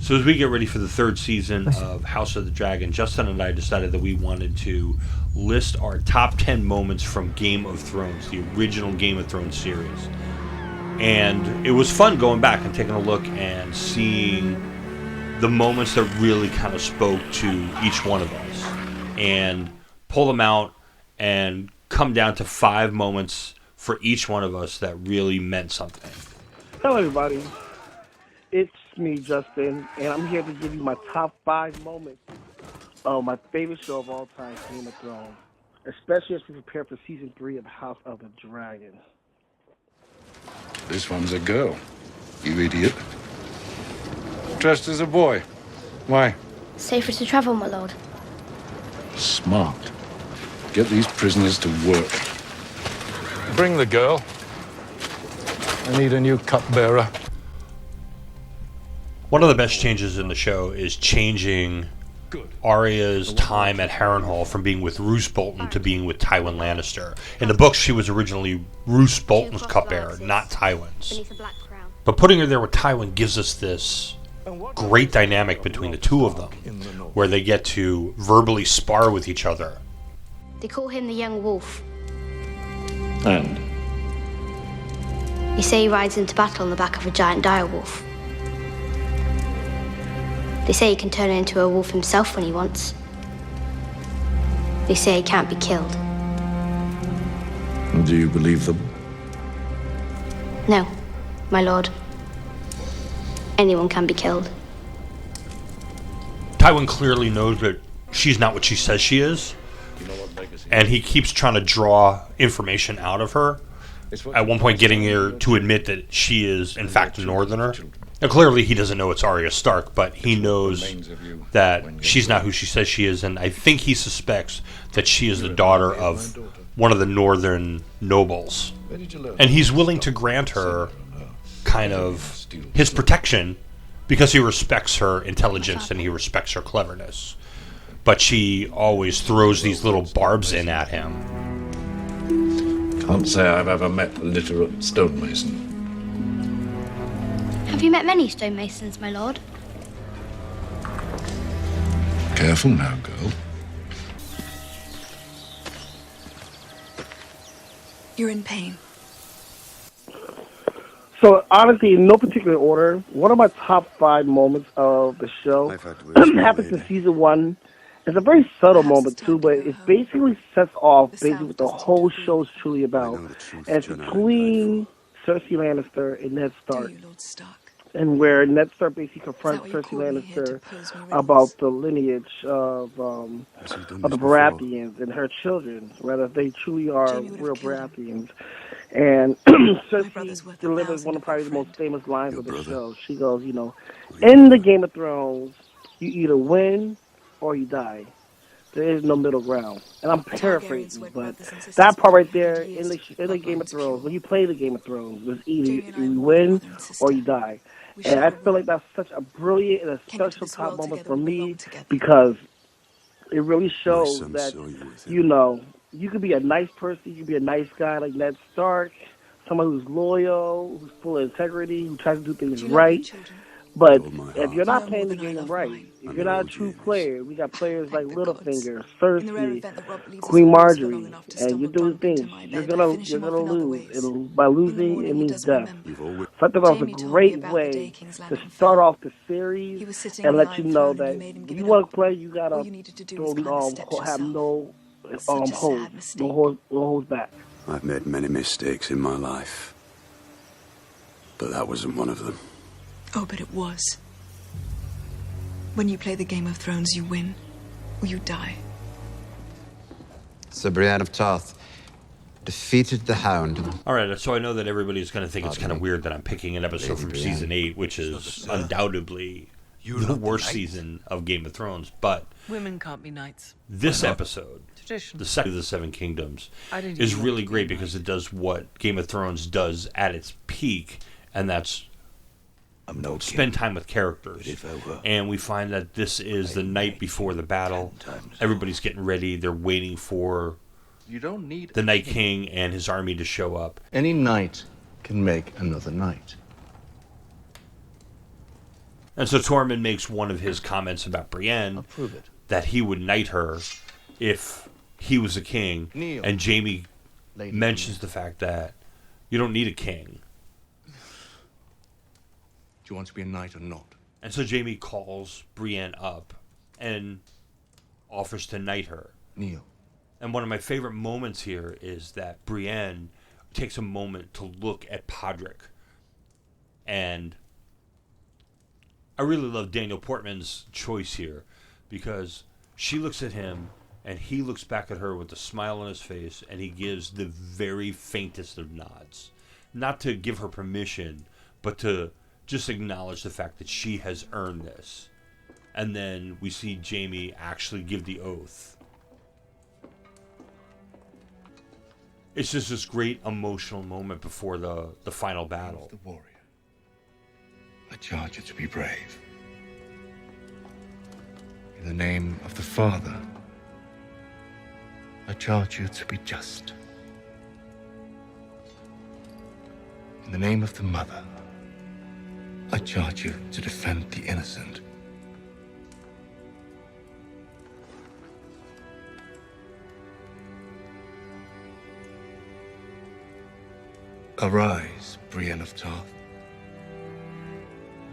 So as we get ready for the third season of House of the Dragon, Justin and I decided that we wanted to list our top 10 moments from Game of Thrones, the original Game of Thrones series. And it was fun going back and taking a look and seeing the moments that really kind of spoke to each one of us. And pull them out and come down to 5 moments for each one of us that really meant something. Hello, everybody. It's me, Justin, and I'm here to give you my top 5 moments of my favorite show of all time, Game of Thrones, especially as we prepare for Season 3 of House of the Dragon. This one's a girl, you idiot. Dressed as a boy. Why? Safer to travel, my lord. Smart. Get these prisoners to work. Bring the girl. I need a new cupbearer. One of the best changes in the show is changing Arya's time at Harrenhal from being with Roose Bolton to being with Tywin Lannister. In the books, she was originally Roose Bolton's cupbearer, not Tywin's. But putting her there with Tywin gives us this great dynamic between the two of them, where they get to verbally spar with each other. They call him the Young Wolf. And? They say he rides into battle on the back of a giant direwolf. They say he can turn into a wolf himself when he wants. They say he can't be killed. Do you believe them? No, my lord. Anyone can be killed. Tywin clearly knows that she's not what she says she is, and he keeps trying to draw information out of her, at one point getting her to admit that she is, in fact, a Northerner. Now, clearly he doesn't know it's Arya Stark, but he knows that she's not who she says she is, and I think he suspects that she is the daughter of one of the northern nobles. And he's willing to grant her kind of his protection because he respects her intelligence and he respects her cleverness. But she always throws these little barbs in at him. Can't say I've ever met a literate stonemason. Have you met many stonemasons, my lord? Careful now, girl. You're in pain. So, honestly, in no particular order, one of my top 5 moments of the show happens in Season 1. It's a very subtle moment, too, but it basically sets off basically what the whole show is truly about. And it's between Cersei Lannister and Ned Stark. And where Ned Stark basically confronts Cersei Lannister about the lineage of the Baratheons and her children, whether they truly are real Baratheons. And Cersei delivers one of probably the most famous lines of the show. She goes, in the Game of Thrones, you either win or you die. There is no middle ground. And I'm paraphrasing, but that part right there in the Game of Thrones, when you play the Game of Thrones, it's either you win or you die. And I feel like that's such a brilliant and a special top moment for me because it really shows that, you could be a nice person, you could be a nice guy like Ned Stark, someone who's loyal, who's full of integrity, who tries to do things right. But if you're not playing the game right, if you're not a true player, we got players like Littlefinger, Cersei, Queen Marjorie, and you're doing things, you're gonna lose. And by losing, it means death. So I thought that was a great way to start off the series and let you know that if you want to play, you gotta have no holds back. I've made many mistakes in my life, but that wasn't one of them. Oh, but it was. When you play the Game of Thrones, you win or you die. Sir Brienne of Tarth defeated the Hound. All right, so I know that everybody's going to think it's kind of weird that I'm picking an episode from Season 8, which is undoubtedly the worst season of Game of Thrones, but women can't be knights. This episode, the second of the Seven Kingdoms, is really great because it does what Game of Thrones does at its peak, and that's spend time with characters. And we find that this is the night before the battle. Everybody's getting ready. They're waiting for the Night King and his army to show up. Any knight can make another knight. And so Tormund makes one of his comments about Brienne that he would knight her if he was a king. And Jaime mentions the fact that you don't need a king. Do you want to be a knight or not? And so Jaime calls Brienne up and offers to knight her. Kneel. And one of my favorite moments here is that Brienne takes a moment to look at Podrick. And I really love Daniel Portman's choice here, because she looks at him and he looks back at her with a smile on his face, and he gives the very faintest of nods. Not to give her permission, but to just acknowledge the fact that she has earned this. And then we see Jaime actually give the oath. It's just this great emotional moment before the final battle. The warrior. I charge you to be brave. In the name of the Father, I charge you to be just. In the name of the Mother, I charge you to defend the innocent. Arise, Brienne of Tarth,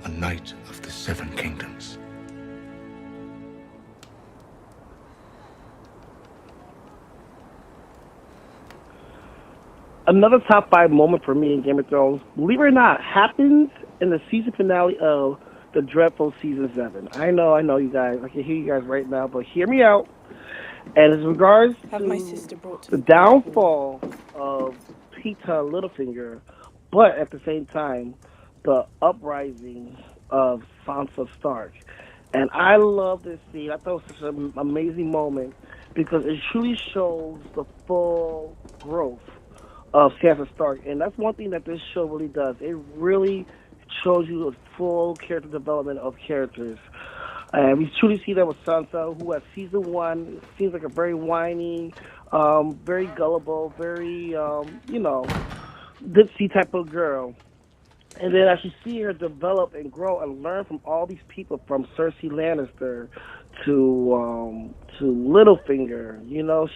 a knight of the Seven Kingdoms. Another top 5 moment for me in Game of Thrones, believe it or not, happens in the season finale of the dreadful season 7. I know, you guys. I can hear you guys right now, but hear me out. And as regards to the downfall of Peter Littlefinger, but at the same time, the uprising of Sansa Stark. And I love this scene. I thought it was such an amazing moment because it truly shows the full growth of Sansa Stark. And that's one thing that this show really does. It really shows you the full character development of characters. And we truly see that with Sansa, who at season 1 seems like a very whiny, very gullible, very, ditzy type of girl. And then as you see her develop and grow and learn from all these people, from Cersei Lannister to Littlefinger,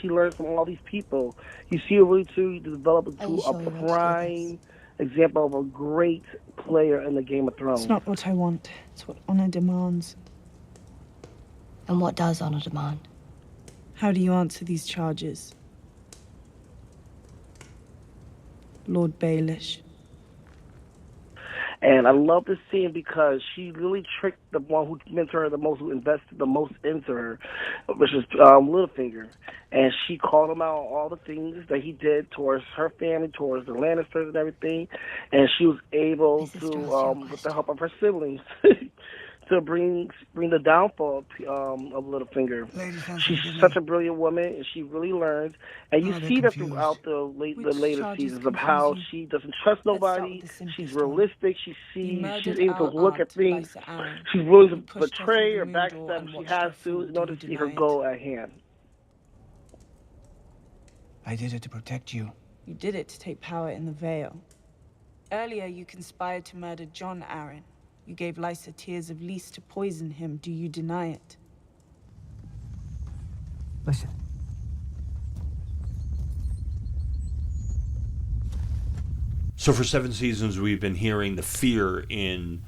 she learns from all these people. You see her really too develop into a prime example of a great player in the Game of Thrones. It's not what I want. It's what honor demands. And what does honor demand? How do you answer these charges? Lord Baelish. And I love this scene because she really tricked the one who mentored her the most, who invested the most into her, which is Littlefinger. And she called him out on all the things that he did towards her family, towards the Lannisters and everything. And she was able to, with the help of her siblings, to bring the downfall of Littlefinger. She's such a brilliant woman, and she really learns. And you see that throughout the later seasons of how she doesn't trust nobody. She's realistic. She's able to look at things. She's willing to betray or backstab if she has to in order to see her goal at hand. I did it to protect you. You did it to take power in the Vale. Earlier, you conspired to murder Jon Arryn. You gave Lysa tears of Lys to poison him. Do you deny it? Listen. So for 7 seasons, we've been hearing the fear in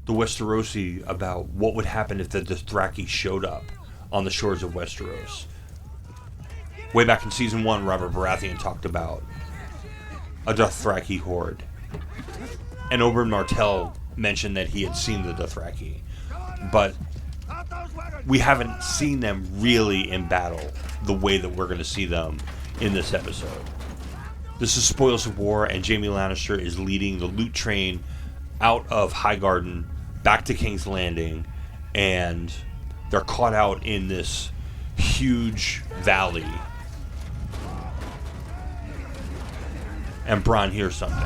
the Westerosi about what would happen if the Dothraki showed up on the shores of Westeros. Way back in season 1, Robert Baratheon talked about a Dothraki horde. And Oberyn Martell mentioned that he had seen the Dothraki. But we haven't seen them really in battle the way that we're going to see them in this episode. This is Spoils of War, and Jaime Lannister is leading the loot train out of Highgarden back to King's Landing, and they're caught out in this huge valley. And Bronn hears something.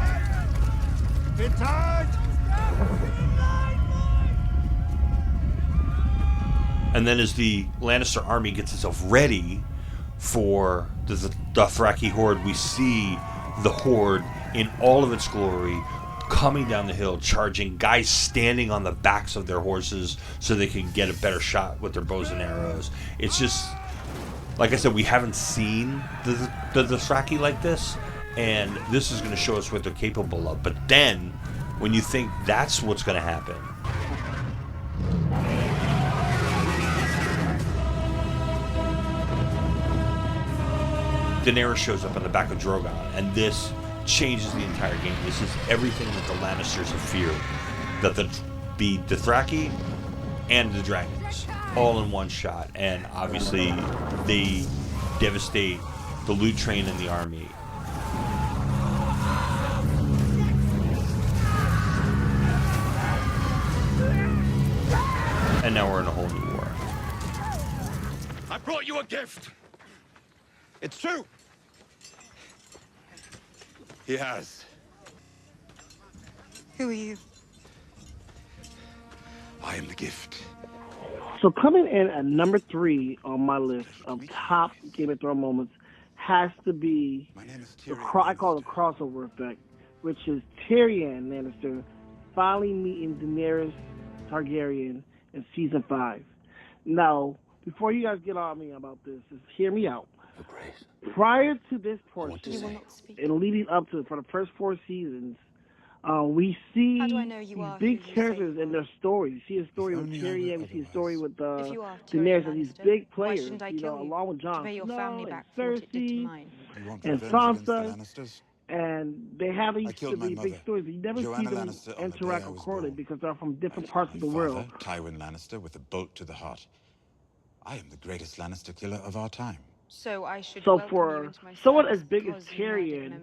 And then as the Lannister army gets itself ready for the Dothraki horde, we see the horde in all of its glory coming down the hill, charging, guys standing on the backs of their horses so they can get a better shot with their bows and arrows. It's just, like I said, we haven't seen the Dothraki like this, and this is going to show us what they're capable of. But then, when you think that's what's going to happen, Daenerys shows up on the back of Drogon, and this changes the entire game. This is everything that the Lannisters have feared. That the Dothraki and the dragons, all in one shot. And obviously, they devastate the loot train and the army. And now we're in a whole new war. I brought you a gift. It's true. He has. Who are you? I am the gift. So coming in at number 3 on my list of top Game of Thrones moments has to be I call it the crossover effect, which is Tyrion Lannister finally meeting Daenerys Targaryen in season 5. Now, before you guys get on me about this, just hear me out. Prior to this portion, and leading up to it, for the first 4 seasons, we see these big characters and their stories. You see a story with Tyrion, we see a story with Daenerys, and these big players, along with Jon Snow and Cersei and Sansa. And they have these big stories, but you never see them interact accordingly because they're from different parts of the world. Tywin Lannister with a bolt to the heart. I am the greatest Lannister killer of our time. So I should. So for someone as big as Tyrion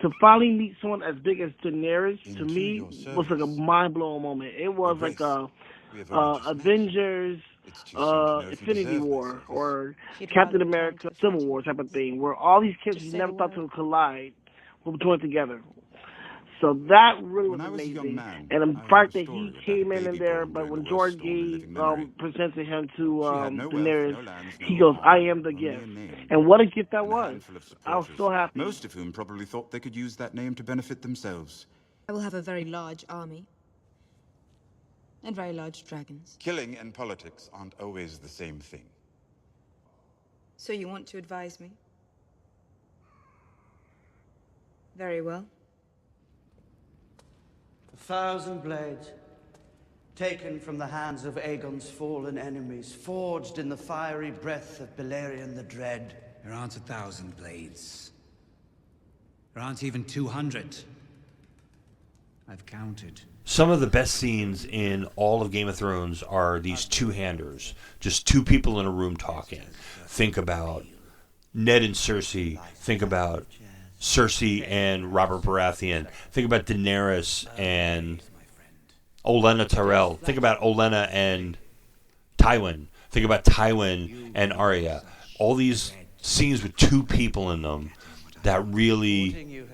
to finally meet someone as big as Daenerys, to me, was like a mind-blowing moment. It was like a Avengers, Infinity War, or Captain America Civil War type of thing, where all these characters you never thought to collide will join together. So that really was amazing. And the fact that he came in there, but when George presented him to Daenerys, he goes, "I am the gift." And what a gift that was. I was so happy. Most of whom probably thought they could use that name to benefit themselves. I will have a very large army. And very large dragons. Killing and politics aren't always the same thing. So you want to advise me? Very well. 1,000 blades, taken from the hands of Aegon's fallen enemies, forged in the fiery breath of Balerion the Dread. There aren't 1,000 blades. There aren't even 200. I've counted. Some of the best scenes in all of Game of Thrones are these two-handers, just two people in a room talking. Think about Ned and Cersei. Think about Cersei and Robert Baratheon. Think about Daenerys and Olenna Tyrell. Think about Olenna and Tywin. Think about Tywin and Arya. All these scenes with two people in them that really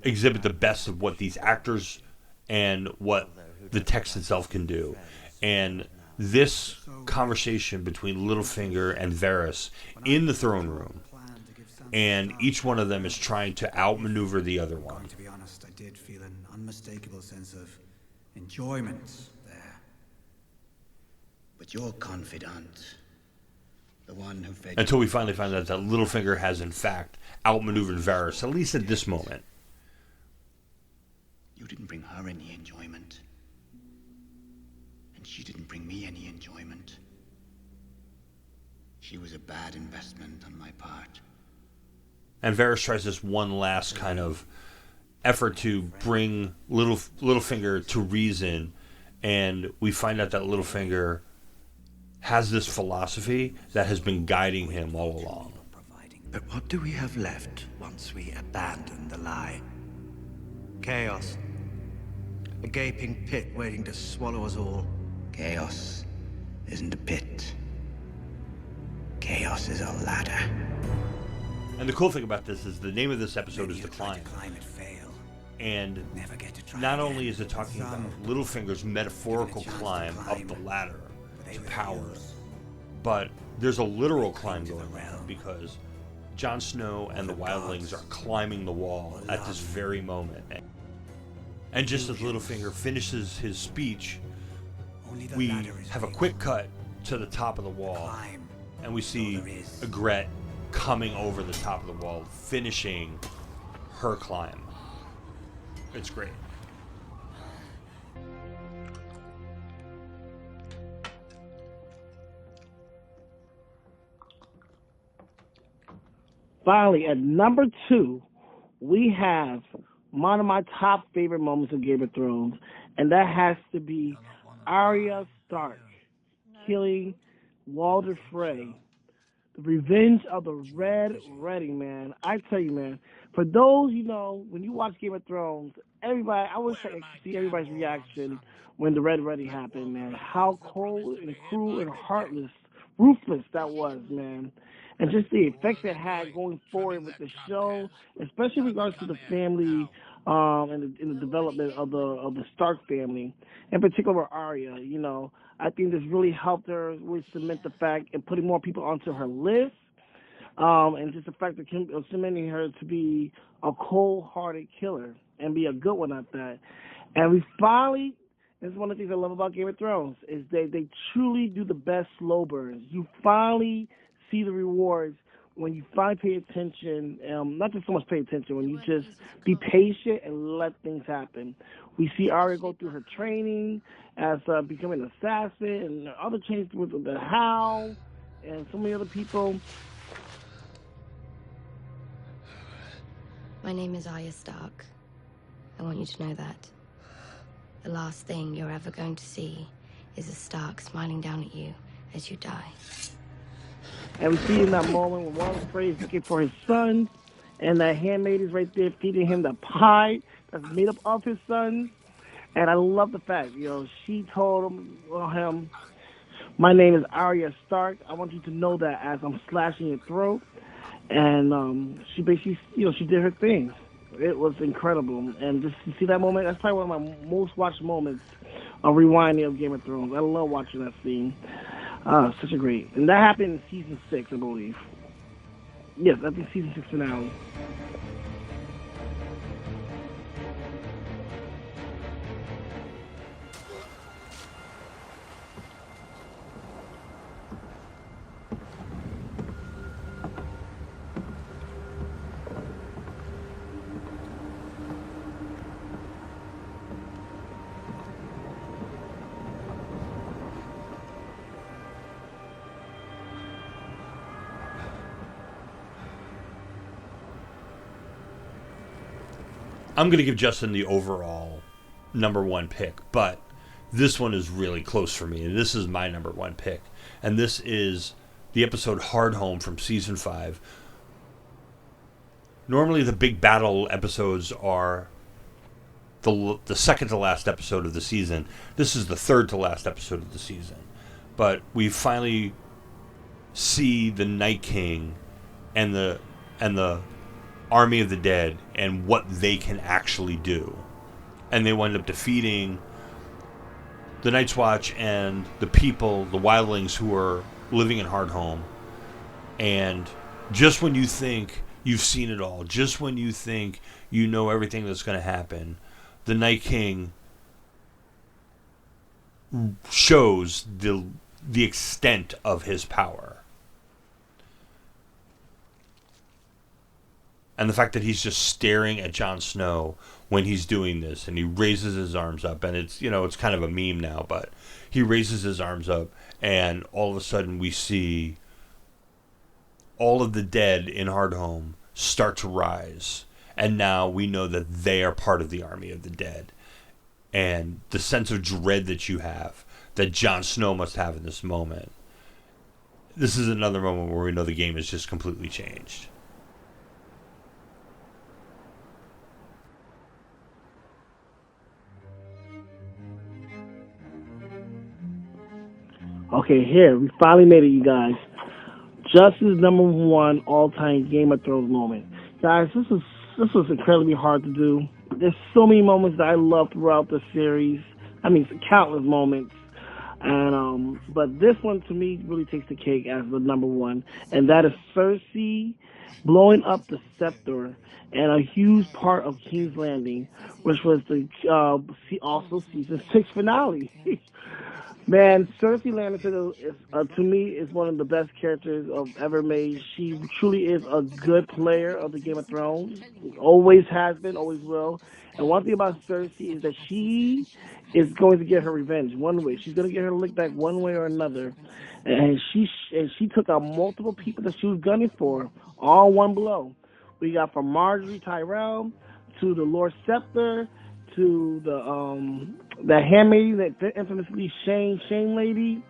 exhibit the best of what these actors and what the text itself can do. And this conversation between Littlefinger and Varys in the throne room, and each one of them is trying to outmaneuver the other one. To be honest, I did feel an unmistakable sense of enjoyment there. But your confidant, the one who fed until we finally find out that Littlefinger has in fact outmaneuvered Varys, at least at this moment. You didn't bring her any enjoyment. And she didn't bring me any enjoyment. She was a bad investment on my part. And Varys tries this one last kind of effort to bring Littlefinger to reason, and we find out that Littlefinger has this philosophy that has been guiding him all along. But what do we have left once we abandon the lie? Chaos. A gaping pit waiting to swallow us all. Chaos isn't a pit. Chaos is a ladder. And the cool thing about this is the name of this episode is The Climb. And not only is it talking about Littlefinger's metaphorical climb up the ladder to power, but there's a literal climb going on because Jon Snow and the wildlings are climbing the wall at this very moment. And just as Littlefinger finishes his speech, we have a quick cut to the top of the wall, and we see Ygritte coming over the top of the wall, finishing her climb. It's great. Finally, at number 2, we have one of my top favorite moments of Game of Thrones, and that has to be Arya Stark killing Walder Frey. The Revenge of the Red Wedding, man. I tell you, man, for those, when you watch Game of Thrones, everybody, I wish I could see everybody's reaction when the Red Wedding happened, man. How cold and cruel and ruthless that was, man. And just the effects it had going forward with the show, especially in regards to the family and the development of the Stark family, in particular Arya. I think this really helped her really cement the fact and putting more people onto her list, and just the fact of cementing her to be a cold-hearted killer and be a good one at that. And we finally, this is one of the things I love about Game of Thrones, is they truly do the best slow burns. You finally see the rewards when you finally pay attention, not just so much pay attention, when you just be patient and let things happen. We see Arya go through her training as becoming an assassin, and other changes with the Howl and so many other people. My name is Arya Stark. I want you to know that. The last thing you're ever going to see is a Stark smiling down at you as you die. And we see in that moment when Walder Frey is looking for his son, and that handmaid is right there feeding him the pie that's made up of his son. And I love the fact, she told him, my name is Arya Stark. I want you to know that as I'm slashing your throat. And she basically, she did her thing. It was incredible. And just to see that moment, that's probably one of my most watched moments of rewinding of Game of Thrones. I love watching that scene. Such a great. And that happened in season 6, I believe. Yes, I think season 6 finale. I'm going to give Justin the overall number 1 pick, but this one is really close for me, and this is my number 1 pick. And this is the episode Hardhome from season 5. Normally the big battle episodes are the second to last episode of the season. This is the third to last episode of the season. But we finally see the Night King and the Army of the Dead and what they can actually do. And they wind up defeating the Night's Watch and the people, the wildlings who are living in Hardhome. And just when you think you've seen it all, just when you think you know everything that's going to happen, the Night King shows the extent of his power. And the fact that he's just staring at Jon Snow when he's doing this, and he raises his arms up, and it's kind of a meme now, but he raises his arms up, and all of a sudden we see all of the dead in Hardhome start to rise, and now we know that they are part of the Army of the Dead. And the sense of dread that you have, that Jon Snow must have in this moment, this is another moment where we know the game has just completely changed. Okay, here, we finally made it, you guys. Justin's number 1 all-time Game of Thrones moment. Guys, this was incredibly hard to do. There's so many moments that I love throughout the series. I mean, countless moments. And but this one to me really takes the cake as the number one, and that is Cersei blowing up the scepter and a huge part of King's Landing, which was the also season 6 finale. Man, Cersei Lannister is to me is one of the best characters of ever made. She truly is a good player of the Game of Thrones. Always has been, always will. And one thing about Cersei is that she is going to get her revenge one way. She's going to get her lick back one way or another. And she took out multiple people that she was gunning for, all one blow. We got from Marjorie Tyrell to the Lord Scepter to the handmaiden, that infamously Shane lady.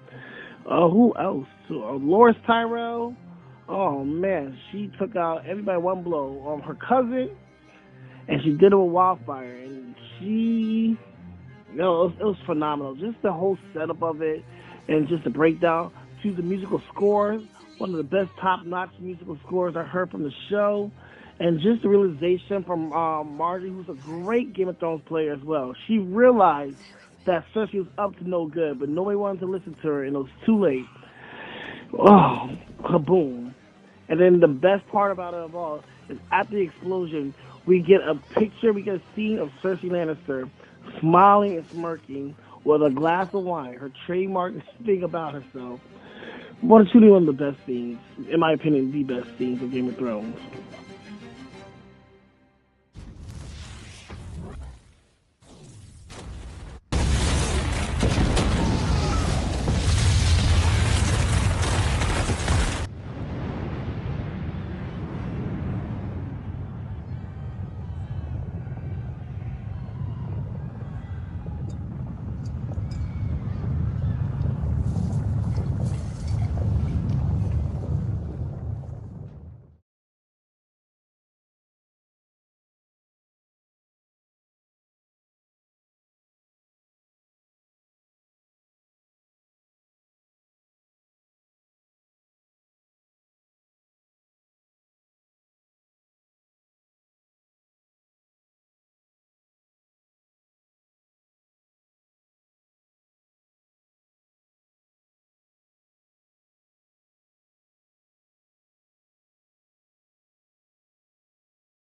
Who else? Loris Tyrell. Oh man, she took out everybody one blow. Her cousin, and she did it with Wildfire, and she, it was phenomenal. Just the whole setup of it, and just the breakdown to the musical scores. One of the best top-notch musical scores I heard from the show. And just the realization from Margie, who's a great Game of Thrones player as well. She realized that Cersei was up to no good, but nobody wanted to listen to her, and it was too late. Oh, kaboom. And then the best part about it of all is at the explosion, we get a scene of Cersei Lannister smiling and smirking with a glass of wine, her trademark thing about herself. Truly one of the best scenes, in my opinion, the best scenes of Game of Thrones.